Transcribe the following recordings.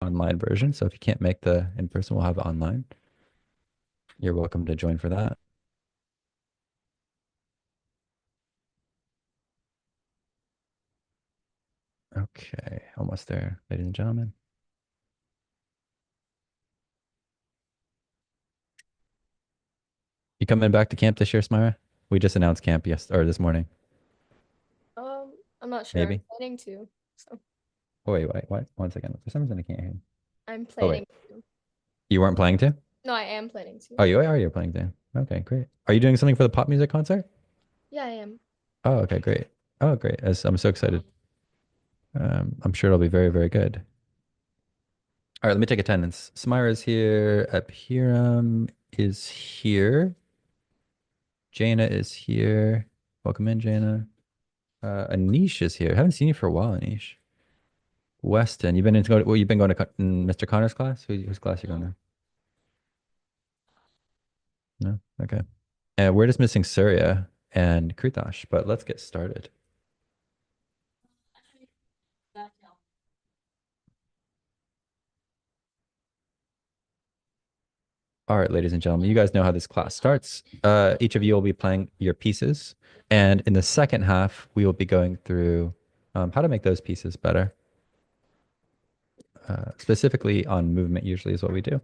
online version. So if you can't make the in-person, we'll have it online. You're welcome to join for that. Okay, almost there, ladies and gentlemen. You coming back to camp this year, Smyra? We just announced camp this morning. I'm not sure. I'm Maybe. planning to. So Oh, wait. What? 1 second. For some reason, I can't hear you. I'm Oh, wait. planning to. You weren't planning to? No, I am planning Oh, to. you are? You're planning to. Okay, great. Are you doing something for the pop music concert? Yeah, I am. Oh, okay, great. Oh, great. I'm so excited. I'm sure it'll be very, very good. All right, let me take attendance. Samira is here. Abhiram is here. Jaina is here. Welcome in, Jaina. Anish is here. Haven't seen you for a while, Anish. Weston, you've been going to Mr. Connor's class? Whose class you going to? No? Okay. And we're just missing Surya and Kritash, but let's get started. All right, ladies and gentlemen, you guys know how this class starts. Each of you will be playing your pieces. And in the second half, we will be going through how to make those pieces better. Specifically on movement, usually is what we do,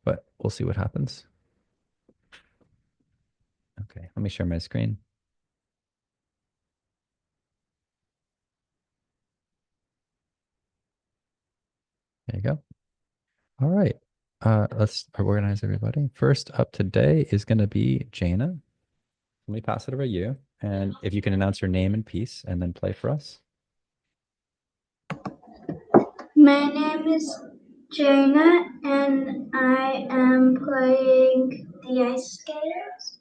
but we'll see what happens. Okay, let me share my screen. There you go. All right. Let's organize everybody. First up today is going to be Jaina. Let me pass it over to you. And if you can announce your name and piece and then play for us. My name is Jaina and I am playing the ice skaters.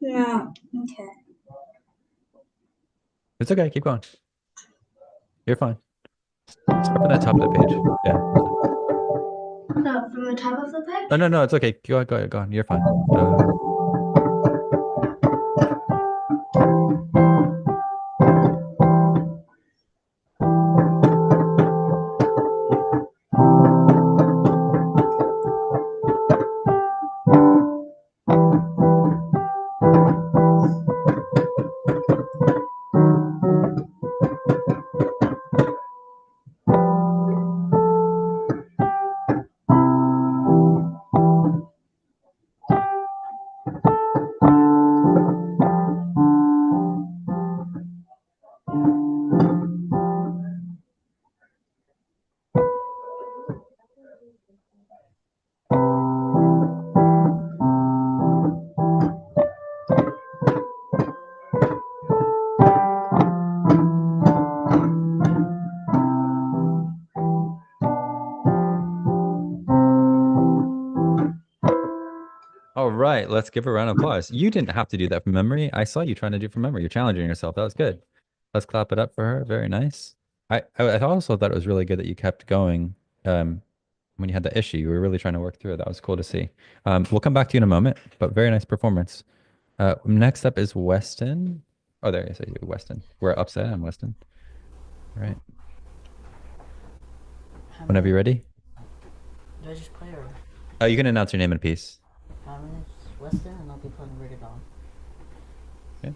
No, okay. It's okay. Keep going. You're fine. Start from the top of the page. Yeah. No, from the top of the page? Oh, no, it's okay. Go on. You're fine. All right, let's give a round of applause. You didn't have to do that from memory. I saw you trying to do it from memory. You're challenging yourself. That was good. Let's clap it up for her. Very nice. I also thought it was really good that you kept going when you had the issue. You were really trying to work through it. That was cool to see. We'll come back to you in a moment, but very nice performance. Next up is Weston. Oh, there you say Weston. We're upset. I'm Weston. All right. Whenever you're ready. Do I just play or? You can announce your name and piece. My name is Weston and I'll be playing Rated On. Okay.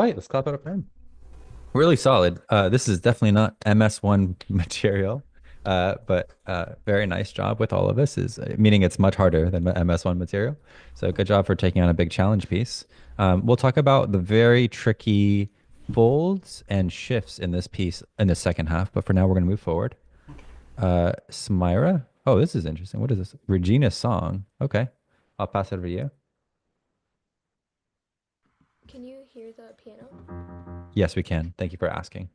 right, let's clap it up for him. Really solid. This is definitely not MS1 material, but very nice job with all of this. Is meaning it's much harder than MS1 material. So good job for taking on a big challenge piece. We'll talk about the very tricky folds and shifts in this piece in the second half. But for now, we're going to move forward. Smyra. Oh, this is interesting. What is this? Regina's song. Okay, I'll pass it over to you. Can you hear the piano? Yes, we can. Thank you for asking.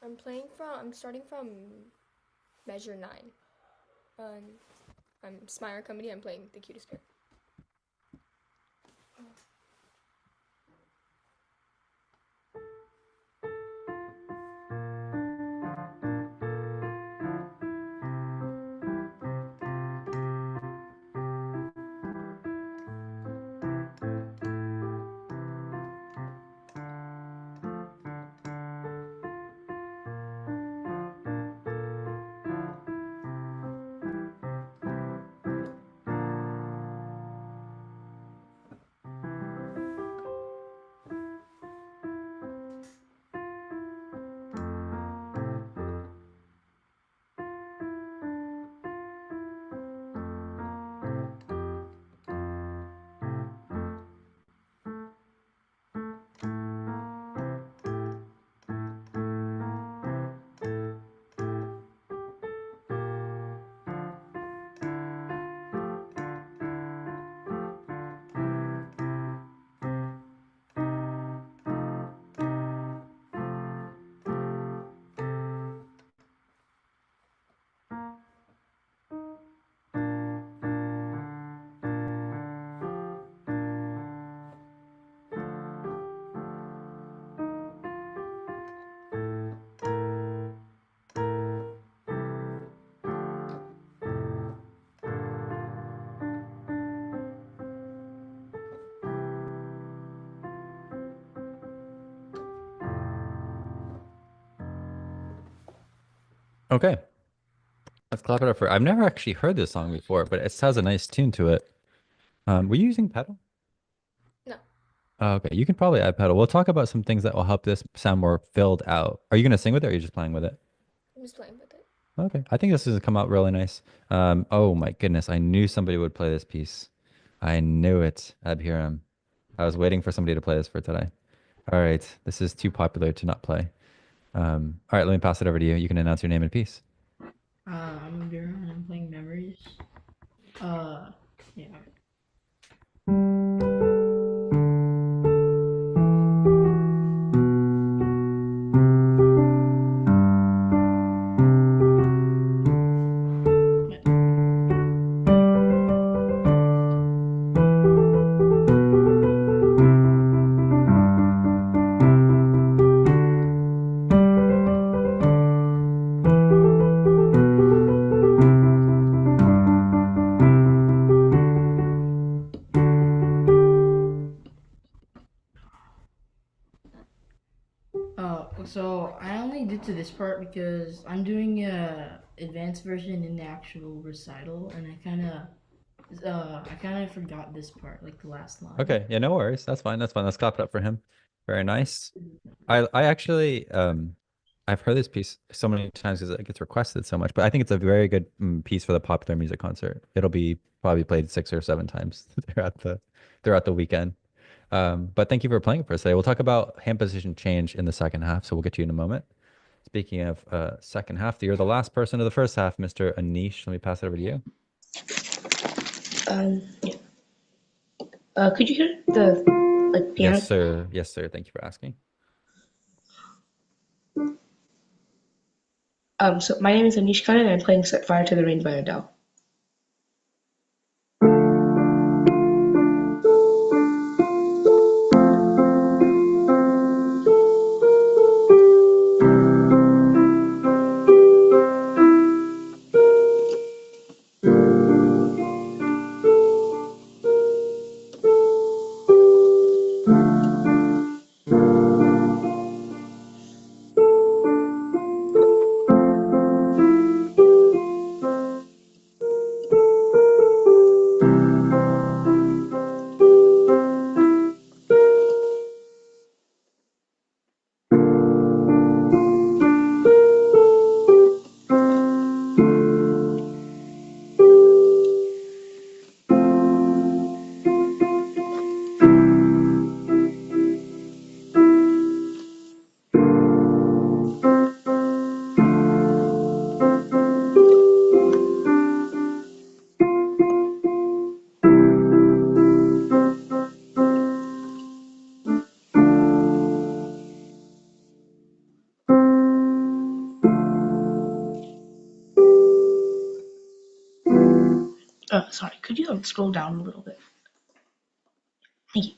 I'm starting from measure 9. I'm Smire Company. I'm playing the cutest pair. Okay. Let's clap it up for. I've never actually heard this song before, but it has a nice tune to it. Were you using pedal? No, Oh, okay, you can probably add pedal. We'll talk about some things that will help this sound more filled out. Are you gonna sing with it, or are you just playing with it? I'm just playing with it. Okay, I think this is gonna come out really nice. Oh my goodness, I knew somebody would play this piece. I knew it, Abhiram. I was waiting for somebody to play this for today. All right, this is too popular to not play. All right, let me pass it over to you. You can announce your name and piece. I'm Vera and I'm playing Memories. Yeah. So I only did to this part because I'm doing a advanced version in the actual recital, and I kind of forgot this part, like the last line. Okay, yeah, no worries. That's fine. That's fine. Let's clap it up for him. Very nice. I actually I've heard this piece so many times because it gets requested so much, but I think it's a very good piece for the popular music concert. It'll be probably played 6 or 7 times throughout the weekend. But thank you for playing it for us today. We'll talk about hand position change in the second half, so we'll get to you in a moment. Speaking of second half, you're the last person of the first half, Mr. Anish. Let me pass it over to you. Yeah. Could you hear the piano? Yes, sir. Yes, sir. Thank you for asking. So my name is Anish Khan and I'm playing Set Fire to the Rain by Adele. Sorry, could you scroll down a little bit? Thank you.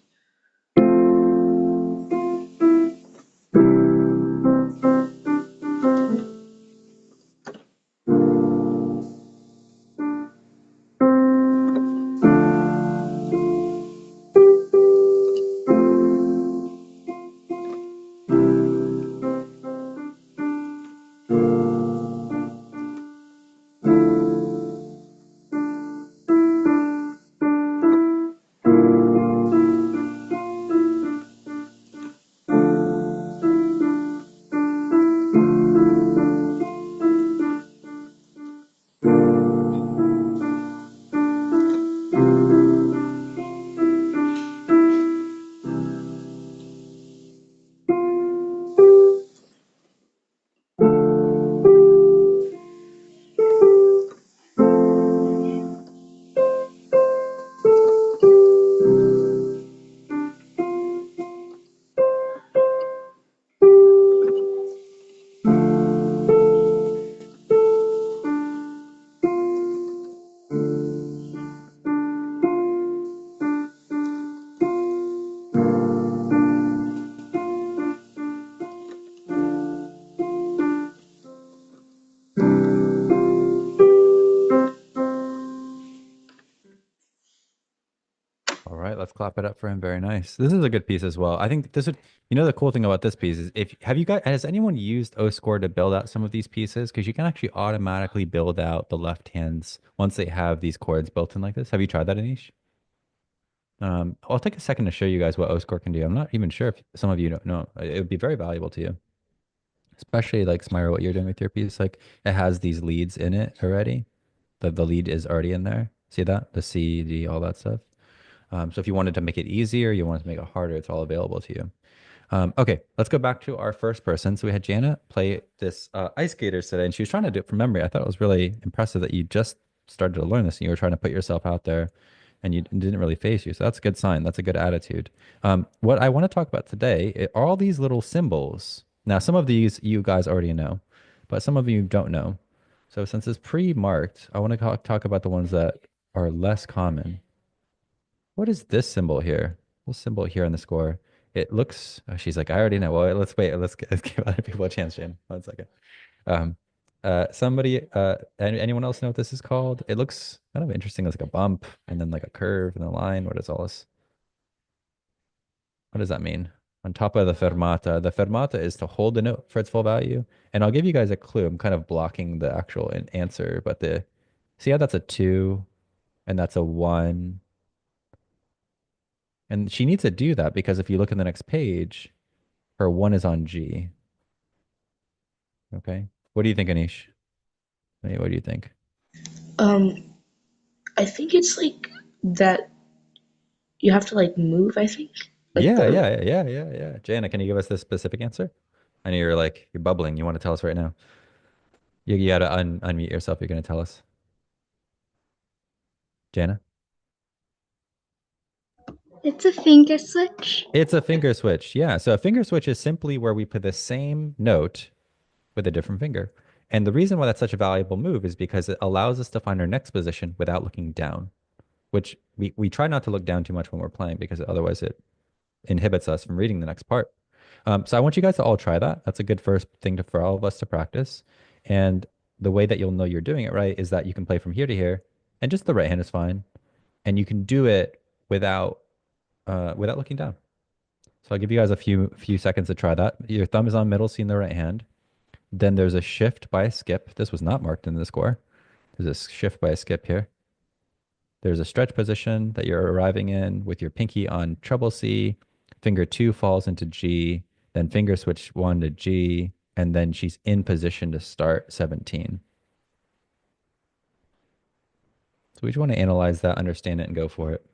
All right, let's clap it up for him. Very nice. This is a good piece as well. I think this would, the cool thing about this piece is if have you guys has anyone used OScore to build out some of these pieces? Because you can actually automatically build out the left hands once they have these chords built in like this. Have you tried that, Anish? I'll take a second to show you guys what OScore can do. I'm not even sure if some of you don't know. It would be very valuable to you, especially like Smyra, what you're doing with your piece. Like it has these leads in it already. The lead is already in there. See that? The C, D, all that stuff. So if you wanted to make it easier, you wanted to make it harder, it's all available to you. Okay, let's go back to our first person. So we had Jana play this ice skaters today, and she was trying to do it from memory. I thought it was really impressive that you just started to learn this and you were trying to put yourself out there and you didn't really face you. So that's a good sign. That's a good attitude. What I want to talk about today are all these little symbols. Now, some of these you guys already know, but some of you don't know. So since it's pre-marked, I want to talk about the ones that are less common. What is this symbol here? This symbol here on the score. It looks, oh, she's like, I already know. Well, let's wait. Let's give other people a chance, Jane. 1 second. Um, somebody, anyone else know what this is called? It looks kind of interesting. It's like a bump and then like a curve and a line. What is all this? What does that mean? On top of the fermata. The fermata is to hold the note for its full value. And I'll give you guys a clue. I'm kind of blocking the actual answer, but see how that's a 2 and that's a 1. And she needs to do that because if you look in the next page, her 1 is on G. Okay. What do you think, Anish? Hey, what do you think? Um, I think it's like that you have to like move, I think. Like Yeah, the yeah, yeah, yeah, yeah. Jana, can you give us the specific answer? I know you're bubbling. You want to tell us right now. You gotta unmute yourself. You're gonna tell us. Jana? It's a finger switch. It's a finger switch. Yeah. So a finger switch is simply where we put the same note with a different finger. And the reason why that's such a valuable move is because it allows us to find our next position without looking down, which we try not to look down too much when we're playing because otherwise it inhibits us from reading the next part. So I want you guys to all try that. That's a good first thing for all of us to practice. And the way that you'll know you're doing it right is that you can play from here to here, and just the right hand is fine, and you can do it without looking down. So I'll give you guys a few seconds to try that. Your thumb is on middle C in the right hand. Then there's a shift by a skip. This was not marked in the score. There's a shift by a skip here. There's a stretch position that you're arriving in with your pinky on treble C. Finger 2 falls into G, then finger switch 1 to G, and then she's in position to start 17. So we just want to analyze that, understand it, and go for it.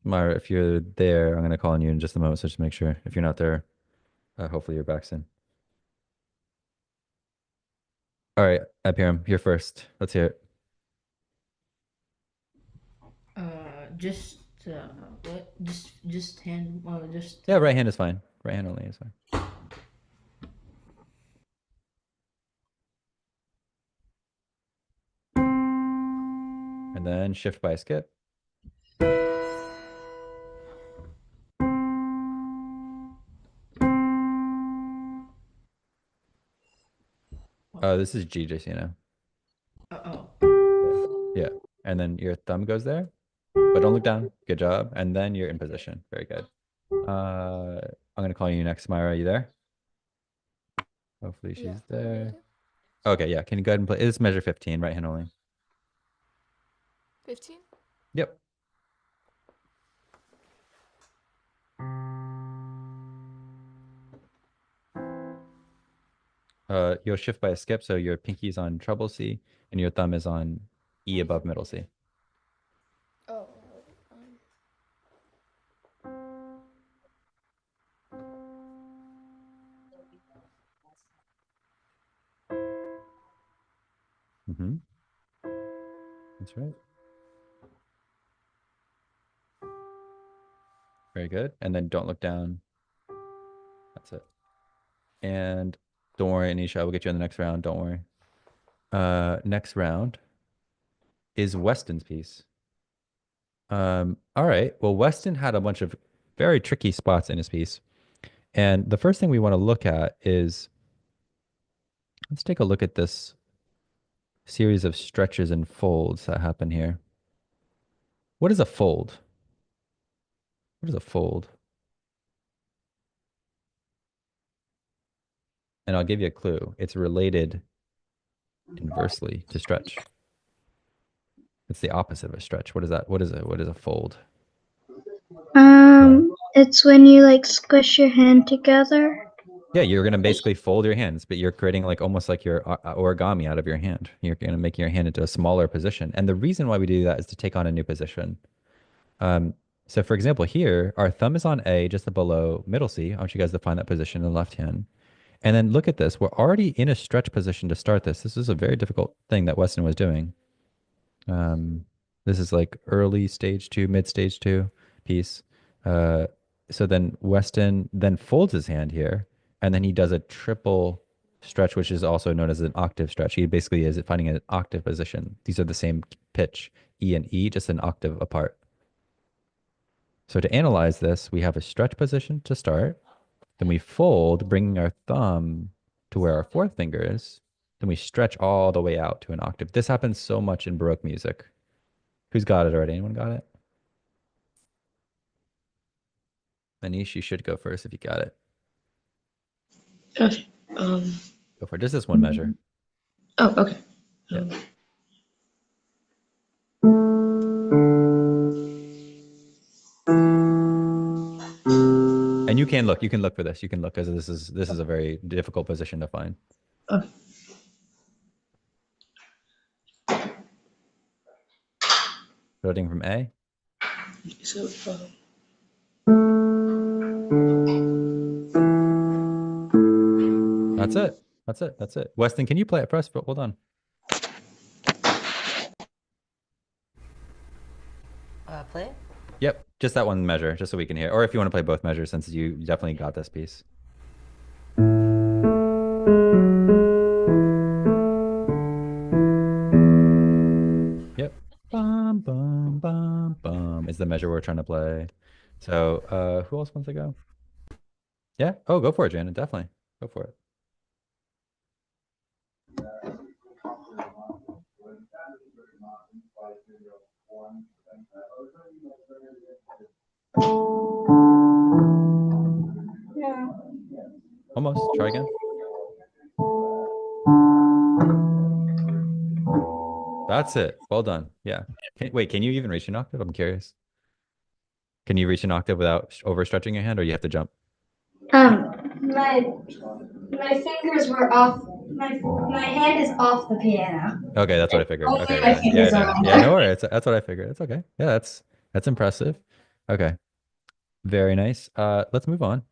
Myra, if you're there, I'm going to call on you in just a moment, so just make sure. If you're not there, hopefully you're back soon. All right, Apiram, you're first. Let's hear it. Just what? Just hand. Just Yeah, right hand is fine. Right hand only is fine. And then shift by skip. Oh, this is G, just so you know. Uh-oh. Yeah. Yeah. And then your thumb goes there, but don't look down. Good job. And then you're in position. Very good. I'm gonna call you next, Myra. You there? Hopefully Yeah. she's What do I need to there. do? Okay, yeah. Can you go ahead and play? It's measure 15, right hand only. 15? Yep. You'll shift by a skip, so your pinky's on treble C and your thumb is on E above middle C. Oh. Um, Mm-hmm. That's right. Very good. And then don't look down. That's it. And don't worry, Anisha, I will get you in the next round. Don't worry. Next round is Weston's piece. All right. Well, Weston had a bunch of very tricky spots in his piece. And the first thing we want to look at is, let's take a look at this series of stretches and folds that happen here. What is a fold? What is a fold? And I'll give you a clue. It's related inversely to stretch. It's the opposite of a stretch. What is that? What is a fold? It's when you like squish your hand together. Yeah, you're gonna basically fold your hands, but you're creating like almost like your origami out of your hand. You're gonna make your hand into a smaller position. And the reason why we do that is to take on a new position. Um, so for example, here, our thumb is on A, just below middle C. I want you guys to find that position in the left hand. And then look at this. We're already in a stretch position to start this. This is a very difficult thing that Weston was doing. This is like early stage 2, mid stage 2 piece. So then Weston then folds his hand here, and then he does a triple stretch, which is also known as an octave stretch. He basically is finding an octave position. These are the same pitch, E and E, just an octave apart. So to analyze this, we have a stretch position to start. Then we fold, bringing our thumb to where our fourth finger is. Then we stretch all the way out to an octave. This happens so much in Baroque music. Who's got it already? Anyone got it? Anish, you should go first if you got it. Okay. Go for it. Just this one measure. Oh, okay. Yeah. And you can look for this. You can look because this is a very difficult position to find. Okay. Starting from A. So, That's it. That's it. That's it. Weston, can you play it for us? But hold on. Play it? Yep, just that one measure, just so we can hear. Or if you want to play both measures, since you definitely got this piece. Yep. Bum, bum, bum, bum is the measure we're trying to play. So, who else wants to go? Yeah? Oh, go for it, Janet. Definitely. Go for it. Yeah. Almost. Try again. That's it. Well done. Yeah. Wait, can you even reach an octave? I'm curious. Can you reach an octave without overstretching your hand, or you have to jump? My fingers were off. My hand is off the piano. Okay, that's what I figured. Only Okay, my yeah, yeah, fingers are no, on yeah, there. no worries. That's what I figured. It's okay. Yeah, that's impressive. Okay, very nice. Let's move on.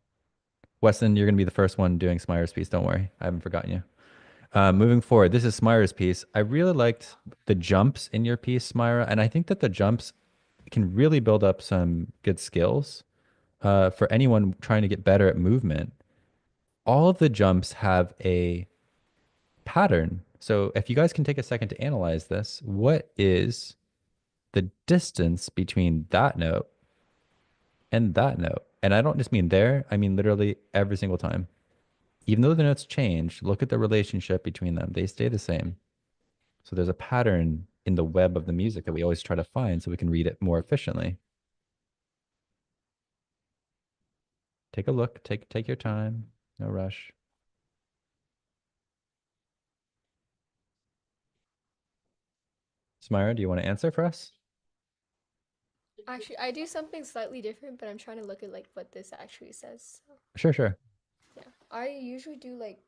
Weston, you're gonna be the first one doing Smyre's piece. Don't worry, I haven't forgotten you. Moving forward, this is Smyre's piece. I really liked the jumps in your piece, Smyra, and I think that the jumps can really build up some good skills for anyone trying to get better at movement. All of the jumps have a pattern. So if you guys can take a second to analyze this, what is the distance between that note and that note. And I don't just mean there, I mean literally every single time. Even though the notes change, look at the relationship between them. They stay the same. So there's a pattern in the web of the music that we always try to find so we can read it more efficiently. Take a look, take your time, no rush. Smira, do you want to answer for us? Actually, I do something slightly different, but I'm trying to look at like what this actually says. So, Sure, sure. yeah, I usually do like.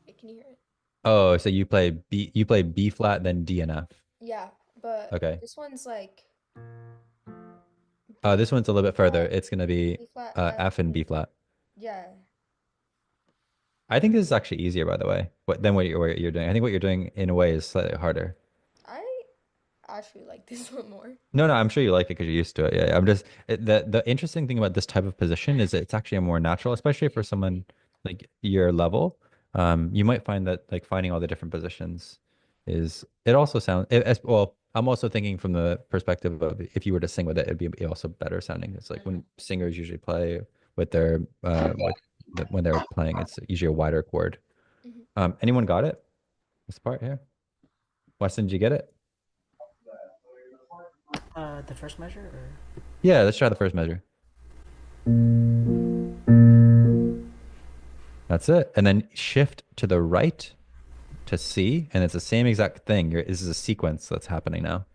Wait, can you hear it? Oh, so you play B flat, then D and F. Yeah, but Okay. this one's like This B one's a little bit further. flat, It's gonna be B flat, F. F and B flat. Yeah, I think this is actually easier, by the way, than what you're doing. I think what you're doing in a way is slightly harder. I actually like this one more. No, no, I'm sure you like it because you're used to it. Yeah, yeah. The interesting thing about this type of position is it's actually a more natural, especially for someone like your level. You might find that like finding all the different positions is it also sounds as well. I'm also thinking from the perspective of if you were to sing with it, it'd be also better sounding. It's like when singers usually play with their when they're playing, it's usually a wider chord. Hmm. Anyone got it? This part here? Weston, did you get it? The first measure, or Yeah, let's try the first measure. That's it. And then shift to the right to C, and it's the same exact thing. This is a sequence that's happening now.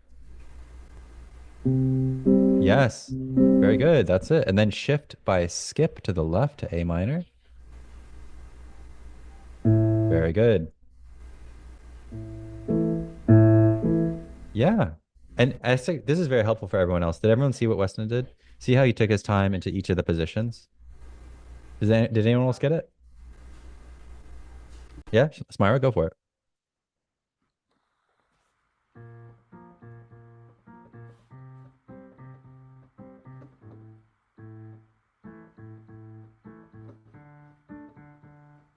Yes. Very good. That's it. And then shift by skip to the left to A minor. Very good. Yeah. And I think this is very helpful for everyone else. Did everyone see what Weston did? See how he took his time into each of the positions? Did anyone else get it? Yeah, Smira, go for it.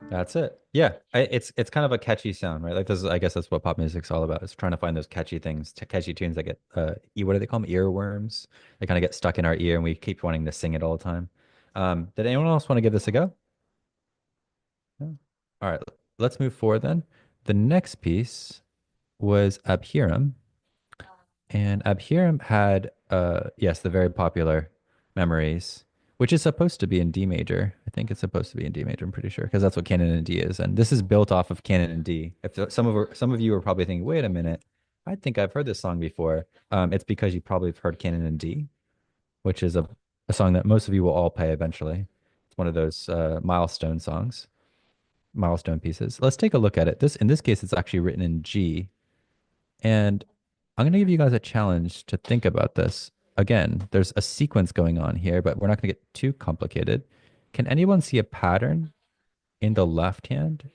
That's it. Yeah, it's kind of a catchy sound, right? Like this is, I guess that's what pop music's all about. Is trying to find those catchy things, catchy tunes that get what do they call them? Earworms. They kind of get stuck in our ear, and we keep wanting to sing it all the time. Did anyone else want to give this a go? No? All right, let's move forward then. The next piece was Abhiram, and Abhiram had yes, the very popular Memories, which is supposed to be in D major. I think it's supposed to be in D major, I'm pretty sure, because that's what canon in D is. And this is built off of canon in D. If some of you are probably thinking, wait a minute, I think I've heard this song before. It's because you probably have heard canon in D, which is a song that most of you will all play eventually. It's one of those milestone songs, milestone pieces. Let's take a look at it. In this case, it's actually written in G. And I'm going to give you guys a challenge to think about this. Again, there's a sequence going on here, but we're not going to get too complicated. Can anyone see a pattern in the left hand?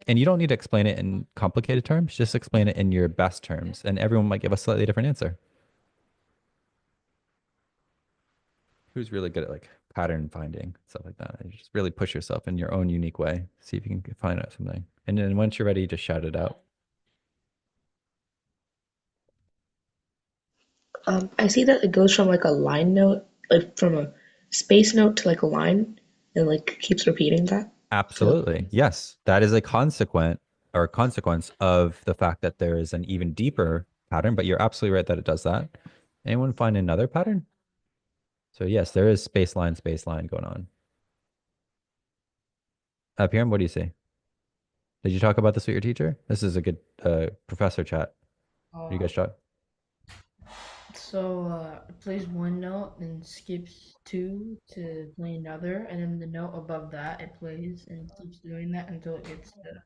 And you don't need to explain it in complicated terms, just explain it in your best terms, and everyone might give a slightly different answer. Who's really good at like pattern finding, stuff like that? You just really push yourself in your own unique way, see if you can find out something. And then once you're ready, just shout it out. I see that it goes from like a line note, like from a space note to like a line, and like keeps repeating that. So Absolutely. Yes. That is a consequence of the fact that there is an even deeper pattern, but you're absolutely right that it does that. Anyone find another pattern? So yes, there is space line going on. Up here, what do you see? Did you talk about this with your teacher? This is a good professor chat. You Uh, guys shot? so it plays one note and skips two to play another, and then the note above that it plays and keeps doing that until it gets to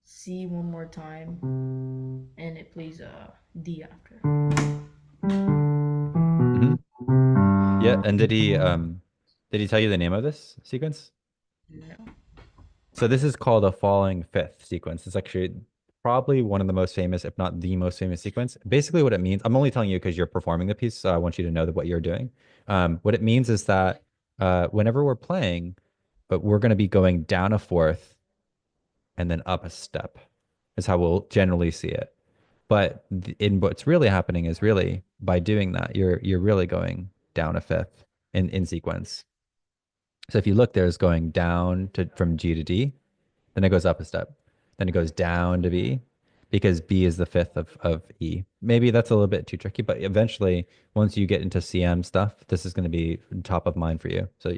C one more time, and it plays D after. Hmm. Yeah, and did he tell you the name of this sequence? No. So this is called a falling fifth sequence. It's actually probably one of the most famous, if not the most famous sequence. Basically, what it means, I'm only telling you because you're performing the piece, so I want you to know that what you're doing. What it means is that whenever we're playing, but we're going to be going down a fourth and then up a step, is how we'll generally see it. But in what's really happening is really by doing that, you're really going down a fifth in sequence. So if you look, there's going down to from G to D, then it goes up a step. Then it goes down to B because B is the fifth of E. Maybe that's a little bit too tricky, but eventually, once you get into CM stuff, this is going to be top of mind for you. So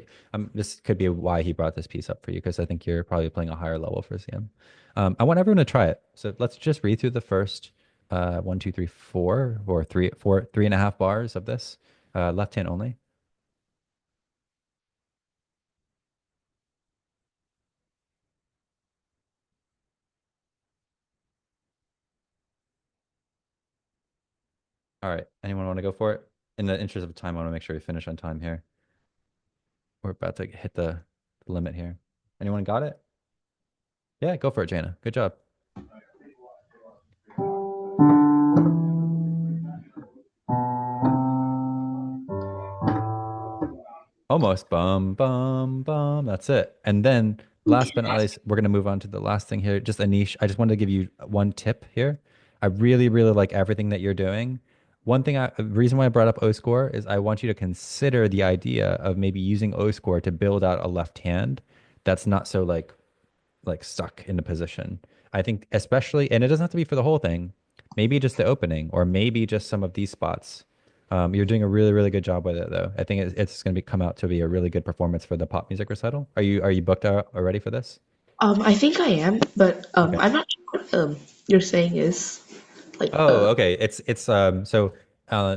this could be why he brought this piece up for you, because I think you're probably playing a higher level for CM. I want everyone to try it. So let's just read through the first 1, 2, 3, 4, or 3.5 bars of this, left hand only. All right. Anyone want to go for it? In the interest of time, I want to make sure we finish on time here. We're about to hit the limit here. Anyone got it? Yeah, go for it, Jana. Good job. Almost. Bum, bum, bum. That's it. And then last but not least, we're going to move on to the last thing here. Just Anish, I just wanted to give you one tip here. I really, really like everything that you're doing. One thing, the reason why I brought up O score is I want you to consider the idea of maybe using O score to build out a left hand that's not so like stuck in a position. I think especially, and it doesn't have to be for the whole thing, maybe just the opening or maybe just some of these spots. You're doing a really, really good job with it though. I think it's going to come out to be a really good performance for the pop music recital. Are you booked out already for this? I think I am, but Okay. I'm not sure what you're saying is like Oh, okay. So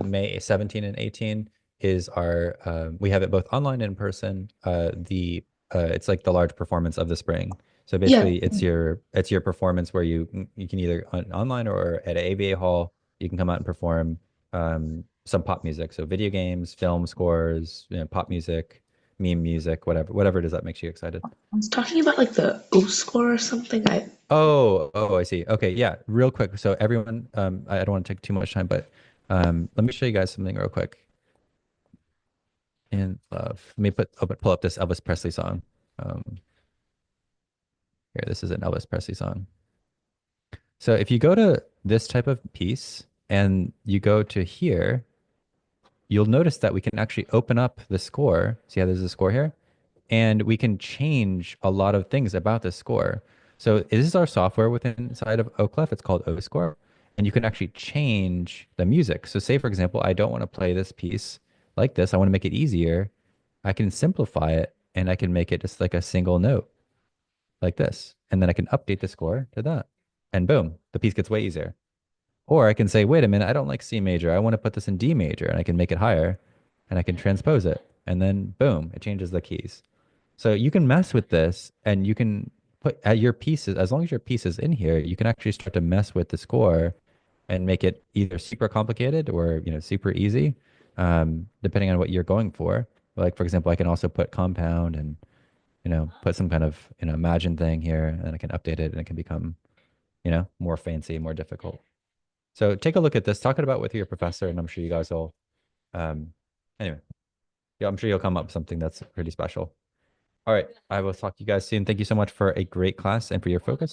May 17 and 18 is our we have it both online and in person. The It's like the large performance of the spring. So yeah. basically it's your performance where you can either online or at a AVA hall, you can come out and perform some pop music. So video games, film scores, pop music, meme music, whatever it is that makes you excited. I was talking about like the O score or something. Oh, I see. Okay, yeah, real quick. So everyone, I don't want to take too much time, but let me show you guys something real quick. In love, let me pull up this Elvis Presley song. Um, Here, this is an Elvis Presley song. So if you go to this type of piece and you go to here, you'll notice that we can actually open up the score. See how there's a score here? And we can change a lot of things about the score. So this is our software within inside of Oaklef. It's called OScore, and you can actually change the music. So say, for example, I don't want to play this piece like this. I want to make it easier. I can simplify it, and I can make it just like a single note like this. And then I can update the score to that. And boom, the piece gets way easier. Or I can say, wait a minute, I don't like C major. I want to put this in D major, and I can make it higher, and I can transpose it. And then boom, it changes the keys. So you can mess with this and you can put at your pieces, as long as your piece is in here, you can actually start to mess with the score and make it either super complicated or, super easy, depending on what you're going for. Like, for example, I can also put compound and, put some kind of, imagine thing here, and I can update it and it can become, more fancy, more difficult. So take a look at this, talk it about with your professor, and I'm sure you guys will, um, anyway, yeah, I'm sure you'll come up with something that's pretty special. All right. I will talk to you guys soon. Thank you so much for a great class and for your focus.